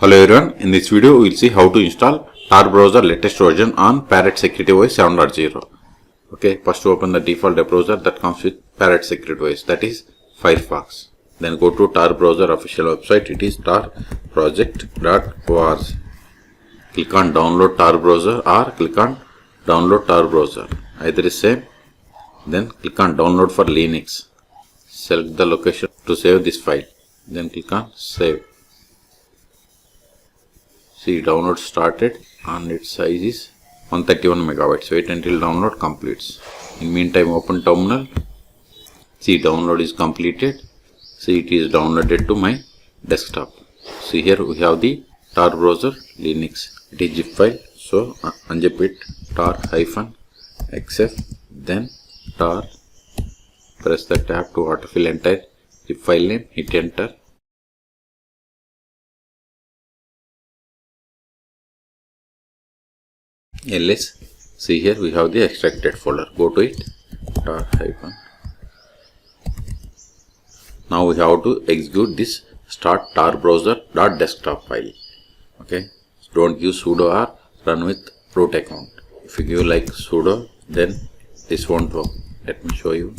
Hello everyone, in this video we will see how to install TorBrowser latest version on Parrot Security OS 7.0. Okay, first open the default web browser that comes with Parrot Security OS, that is Firefox. Then go to TorBrowser official website, it is torproject.org. Click on download TorBrowser or click on download TorBrowser, either is same. Then click on download for Linux. Select the location to save this file. Then click on save. See, download started and its size is 131 megabytes. Wait until download completes. In meantime, open terminal. See, download is completed. See, it is downloaded to my desktop. See, here we have the TorBrowser Linux. It is zip file. So unzip it, tar-xf, then tar. Press the tab to autofill entire zip file name. Hit enter. ls. See, here we have the extracted folder. Go to it, tar-. Now we have to execute this start torbrowser.desktop file. Okay, don't use sudo or run with root account. If you give like sudo, then this won't work. Let me show you.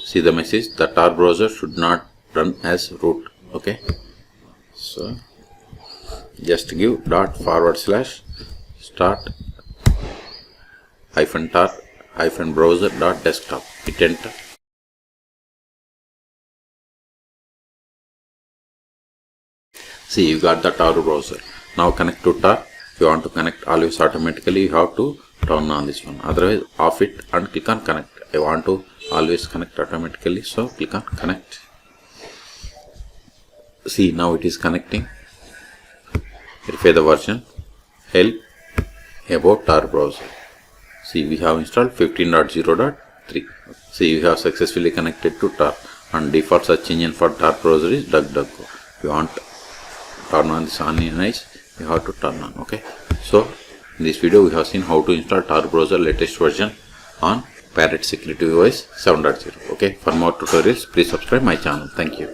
See the message, the TorBrowser should not run as root. Okay, so just give ./start -tar-browser.desktop. Hit enter. See, you got the TorBrowser. Now connect to tar. If you want to connect always automatically, you have to turn on this one. Otherwise, off it and click on connect. I want to always connect automatically, so click on connect. See, now it is connecting. Verify the version. Help about TorBrowser. See, we have installed 15.0.3. See, we have successfully connected to tar, and default search engine for TorBrowser is DuckDuckGo. If you want to turn on this on nice, you have to turn on. Okay, so in this video we have seen how to install TorBrowser latest version on Parrot Security OS 7.0. Okay, for more tutorials please subscribe my channel. Thank you.